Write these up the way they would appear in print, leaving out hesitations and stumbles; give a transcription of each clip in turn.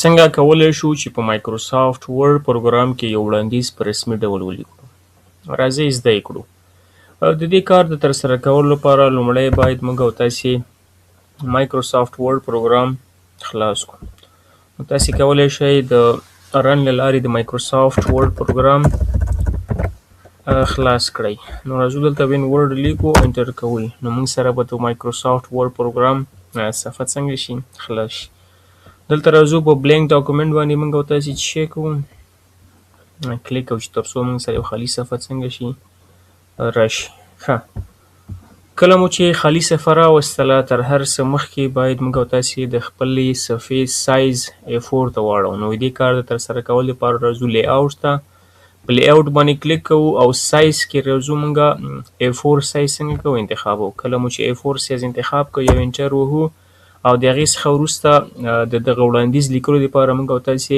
څنګه کولای شو چې په مایکروسافټ ورډ پروګرام کې یو وړاندیز په رسمي ډول ولیکو؟ راځئ زده یې کړو. د دې کار د ترسره کولو لپاره لومړی باید موږ او تاسې مایکروسافټ ورډ پروګرام خلاص کړو. نو تاسې کولی شئ د رن له لارې د مایکروسافټ ورډ پروګرام خلاص کړئ. نو راځو دلته وین ورډ لیکو، انټر کوئ. نو موږ سره به د مایکروسافټ ورډ پروګرام صفحه څنګه شي؟ خلاص شي. دلته راځو په بلینک ډاکومنټ باندې موږ او تاسې چی کوو؟ کلیک کوو چې تر څو موږ سره یو خالي صفحه څنګه شي؟ راشي. ښه، کله مو چې خالي صفحه راوستله، تر هر څه مخکې باید موږ او تاسې د خپلې صفحې سایز A4 ته واړو. نو د دې کار د ترسره کولو لپاره راځو لی اوټ ته، په لی اوټ باندې کلیک کوو او سایز کې راځو موږ A4 سایز څنګه کوو؟ انتخابو. کله مو چې A4 سایز انتخاب کړو یو انټر وهو او د هغې څخه وروسته د دغه وړاندیز لیکلو لپاره موږ او تاسې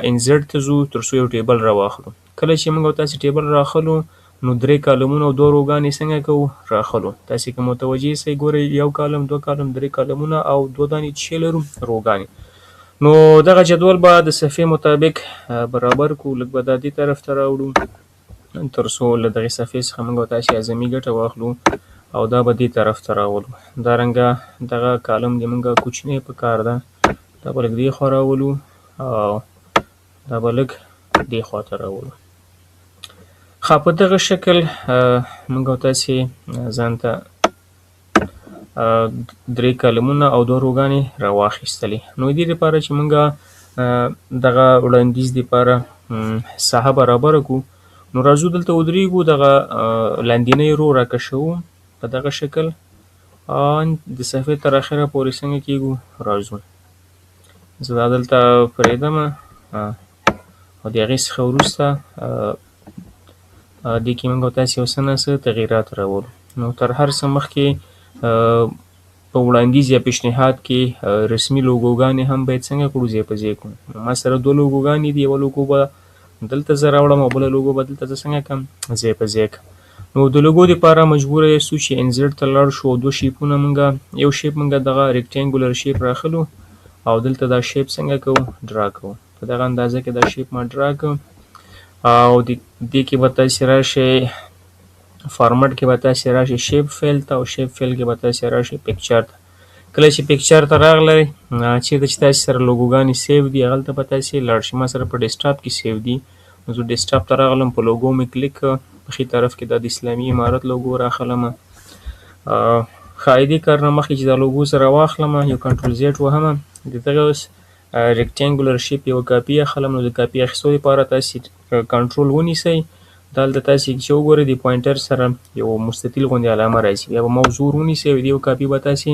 انزرټ ته ځو تر څو یو ټیبل راواخلو. کله چې موږ او تاسې ټیبل راخلو نو 3 کالمونه او 2 روګانې څنګه کوو؟ راخلو. تاسې که متوجه یې ګورئ، یو کالم، 2 کالم، 3 کالمونه او 2 دانې چې لرو روګانې. نو دغه جدول به د صفحې مطابق برابر کړو. لږ به دا دې طرف ته راوړو تر څو له دغې صفحې څخه موږ او تاسې اعظمي ګټه واخلو او دا به دې طرف ته راولو. دارنګه دغه کالم د موږ کوچنی په کار ده، دا به لږ دې خوا راولو او دا به لږ دې خوا ته راولو. ښه، په دغه شکل موږ او تاسې ځان ته 3 کالمونه او 2 روګانې راواخیستلې. نو د دې لپاره چې موږ دغه وړاندیز لپاره ساحه برابره کړو، نو راځو دلته ودرېږو، دغه لاندینی رو راکشوو په دغه شکل د صفحې تر اخره پورې څنګه کېږو؟ راځو. زه دا دلته پرېږدمه او د هغې څخه وروسته دې کې موږ او تاسې یو څه نه څه تغیرات راولو. نو تر هر څه مخکې په وړاندیز یا پیشنهاد کې رسمي لوګوګانې هم باید څنګه کړو؟ ځای په ځای کړو. ما سره 2 لوګوګانې دي، یوه لوګو به دلته زه راوړم او بله لوګو به دلته زه څنګه کړم؟ ځای په ځای کړم. نو د لوګو دپاره مجبوره یاستو چې انزرټ ته لاړ شو او 2 شیپونه موږ، یو شیپ موږ دغه ریکټینګولر شیپ راخلو او دلته دا شیپ څنګه کوو؟ ډرا کوو. په دغه اندازه کې دا شیپ ما ډرا کړ او دې کې به تاسې راشئ فارمټ کې به تاسې راشئ شیپ فیل ته او شیپ فیل کې به تاسې راشئ پکچر ته. کله چې پکچر ته راغلی، چېرته چې تاسې سره لوګوګانې سیو دي هغلته به تاسې لاړ شئ. ما سره په ډیسکټاپ کې سیو دي، نو زه ډیسکټاپ ته راغلم، په لوګو مې کلیک کړ، په ښي طرف کې دا د اسلامي امارت لوګو راخلمه. ښه، د دې کار نه مخکې چې دا لوګو زه راواخلمه یو کنټرول زیډ وهمه، د دغه ریکټینګولر شیپ یوه کاپي اخلم. نو د کاپي اخیستو لپاره تاسې کنټرول ونیسئ، دلته تاسې چې وګورئ د پوینټر سره یو مستطیل غوندې علامه راځي، بیا به موضوع ور ونیسئ او د یو کاپي به تاسې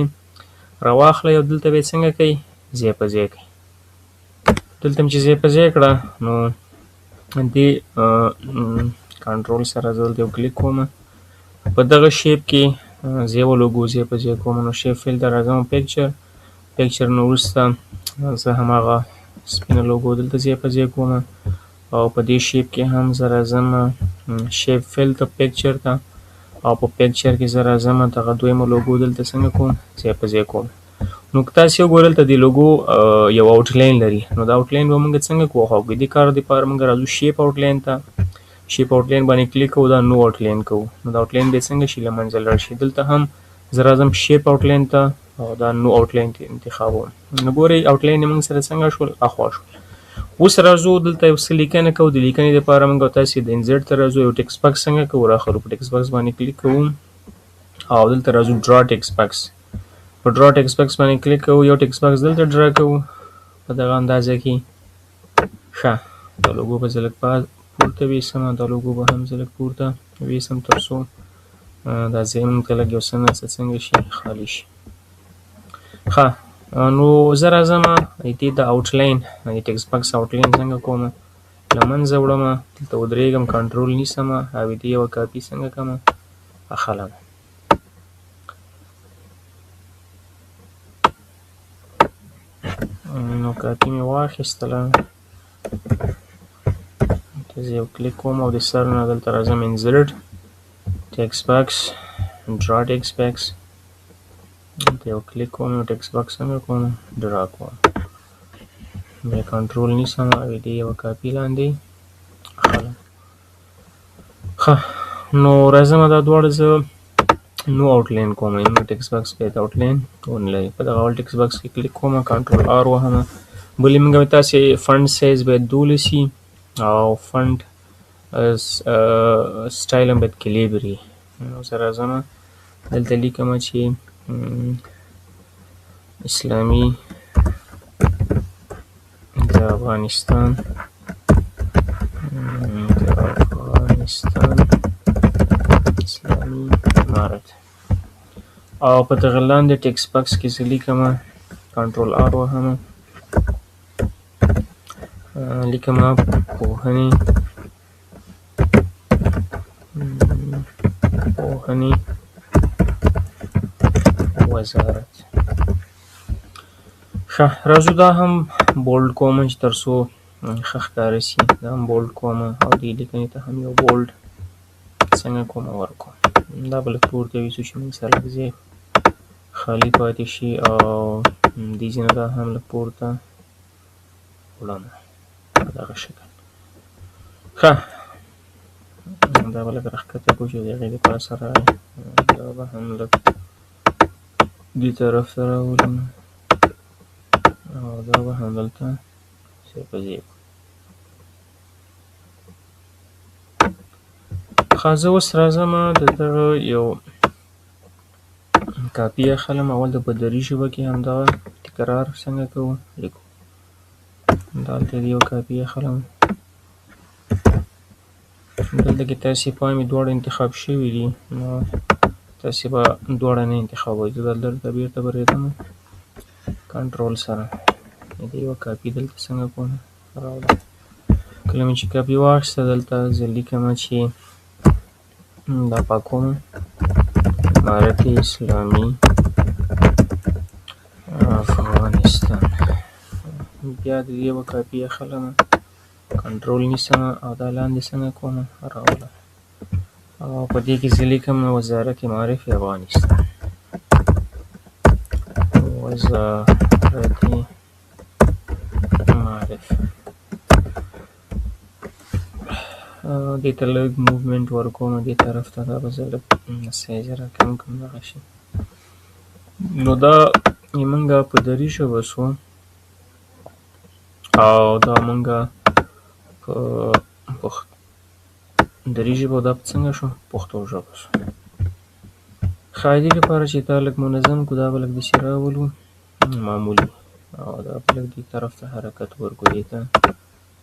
راواخلئ او دلته به یې څنګه کوئ؟ ځای په ځای کوئ. دلته مې چې ځای په ځای کړه نو دې کنټرول سره زه دلته یو کلیک کوم، په دغه شیپ کې زه یوه لوګو ځای په ځای کوم. نو شیپ فیل ته راځم، پکچر نه وروسته زه هماغه سپینه لوګو دلته ځای په ځای کوم او په دې شیپ کې هم زه راځم شیپ فیل ته، پکچر ته، او په پکچر کې زه راځم دغه دویمه لوګو دلته څنګه کوم؟ ځای په ځای کوم. نو که تاسې وګورئ دلته د لوګو یو آوټلاین لري، نو دا آوټلاین به موږ څنګه کوو؟ د دې کار دپاره موږ راځو شیپ آوټلاین ته، شیپ آوټلاین باندې کلیک کوو، دا نو آوټلاین کوو. نو دا آوټلاین به څنګه شي؟ له منځه لاړ شي. دلته هم زه راځم شیپ آوټلاین ته او دا نو آوټلاین انتخابوم. نو ګورئ آوټلاین یې موږ سره څنګه شول؟ اخوا شول. اوس راځو دلته یو څه لیکنه کوو. د لیکنې دپاره موږ تاسې د انزرټ ته راځو، یو ټکس باکس څنګه کوو؟ راخلو، په ټکس باکس باندې کلیک کوو او دلته راځو ډرا ټکس باکس. په ډرا ټکس باکس باندې کلیک کوو، یو ټکس باکس دلته ډرا کوو په دغه اندازه کې. ښه، دا لوګو به زه لږ پورته ویسم، دا لوګو به هم زه لږ پورته ویسم تر څو دا ځای موږ ته لږ یو څه نه څه څنګه شي؟ خالي شي. ښه، نو زه راځم دې د آوټلاین د ټکس باکس آوټلاین څنګه کوم؟ له منځه وړم، دلته ودرېږم، کنټرول نیسم او دې یوه کاپي څنګه کړم؟ اخلم. نو کاپي مې واخیستله، دلته زه یو کلیک کوم او د سر نه دلته راځم انزرټ ټکس باکس، ډرا ټکس باکس، دلته یو کلیک کوم، یو ټکس باکس څنګه کوم؟ ډرا کوم. بیا کنټرول نیسم او د یوه کاپي لاندې خلم. ښه نو راځم دا دواړه زه نو آوټلاین کوم. نو ټکس باکس باید آوټلاین ونه لري. په دغه ډول ټکس باکس کې کلیک کوم، کنټرول آر وهم. بلې موږ تاسې فنډ سایز باید 12 وي او فنډ سټایل هم باید کلیبر وي. نو زه راځم دلته لیکم چې اسلامي د افغانستان اسلامي امارت او په دغه لاندې ټکس باکس کې زه لیکم کنټرول آر وهم، لیکم پوهنې وزارت. ښه راځو دا هم بولډ کوم چې تر څو ښه ښکاره شي. دا هم بولډ کوم او دې لیکنې ته هم یو بولډ څنګه کوم ورکوم. دا به لږ پورته وي څو چې موږ سره لږ ځای خالي پاتې شي او دې ځای نه دا هم لږ پورته وړم په دغه شکل. ښه دا به لږ راښکته کړو چې د هغې د پاسه راغی. دا به هم لږ دې طرف ته راولم او دا به هم دلته ځای په ځای کړو. ښه زه اوس راځم د دغه یو کاپي اخلم. اول د بدري ژبه کې همدغه تکرار څنګه کوو لیکو. دلته د یو کاپي اخلم. دلته کې تاسې پام وي دواړه انتخاب شوي دي، نو تاسې به دواړه نه انتخابوئ. زه دلته بېرته برېدم کنټرول سره د یوه کاپي دلته څنګه کوم راوړم. کله مې چې کاپي واخیسته دلته زه لیکم چې دا پاکوم امارت اسلامي افغانستان. بیا د دې یوه کاپي اخلم، کنټرول نیسم او دا لاندې څنګه کوم راولم او په دې کې زه لیکم وزارت معارف افغانستان. وزارت معارف دې ته لږ موومنټ ورکوم دې طرف ته. دا به زه لږ سایز یې راکم کړم دغه شي. نو دا موږ په دري ژبه شو او دا موږ په دري ژبه او دا څنګه شو پښتو ژبه شو. ښه دې لپاره چې دا لږ منظم کړو دا به لږ داسې راولو معمولي او دا به لږ دې طرف ته حرکت ورکړو دې ته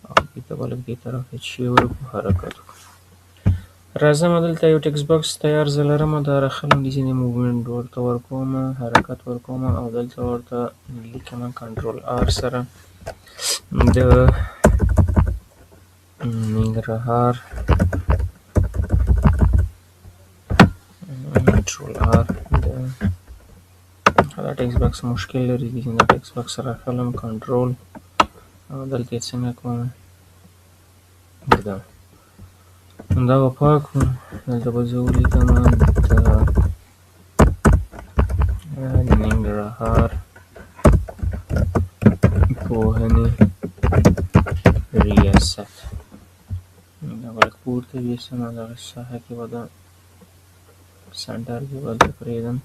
او دې ته به لږ دې طرف ته چې ورکړو حرکت وکړو. راځم دلته یو ټکس باکس تیار زه لرم. دا راخلم دې ځینې موومنټ ورته ورکوم حرکت ورکوم او دلته ورته لیکم کنټرول آر سره د ننګرهار کنټرول آر دا ټکس باکس مشکل لري. دې دا ټکس باکس راخلم کنټرول او دلته یې څنګه کوم دا به پاک وو. دلته به زه ولیکم د ننګرهار پوهنې ریاست. دا به لږ پورته ویسم دغه ساحه کې به دا سنټر کې به دلته پرېږدم.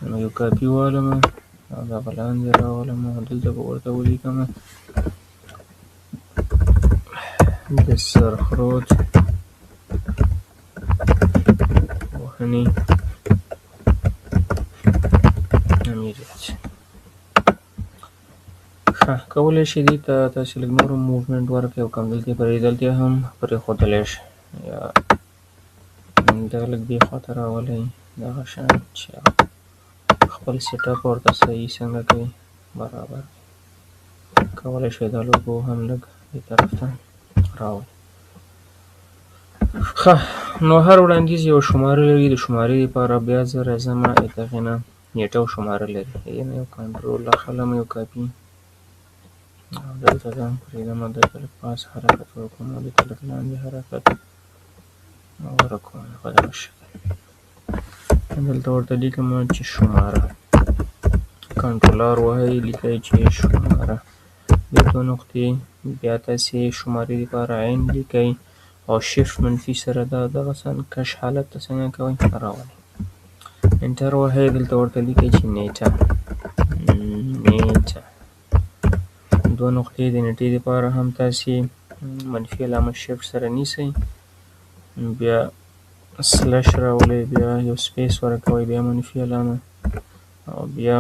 نو یو کاپي والم او دا به لاندې راولم او دلته به ورته ولیکم د سرخرود پوهنې امریت. ښه کولی شئ دې ته تاسې لږ نور هم موومنټ ورکړئ او کم دلته پرېږدلته هم پرېښودلی شئ یا دا لږ دې خواته راولئ دغه شان چې خپل سیټ اپ ورته صحیح څنګه کوي برابر کولی شئ. دا لوګو هم لږ دې طرف ته راولئ. ښه نو هر وړاندیز یو شماره لري. د شمارې لپاره بیا زه راځم د هغې نه نیټه او شماره لري. هغې نه یو کنټرول اخلم یو کاپي او دلته دا پرېږدم دلته لږ پاس حرکت ورکوم او دلته لږ لاندې حرکت ورکوم په دغه شکل. دلته ورته لیکم چې شماره کنټرول آر وهئ لیکئ چې شماره دې دوه نقطې بیا تاسې شمارې لپاره عین لیکئ او شفت منفي سره دا دغه کش حالت ته څنګه کوئ راولئ. انټر وهئ، دلته ورته لیکئ چې نیټه دوه نقطې د نیټې لپاره هم تاسې منفي علامه شفت سره نیسئ، بیا سلش راولئ، بیا یو سپیس ورکوئ، بیا منفي علامه او بیا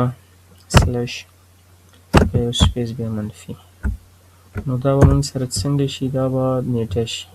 سلش، بیا یو سپیس، بیا منفي. نو دا به موږ سره څنګه شي؟ دا به نیټه شي.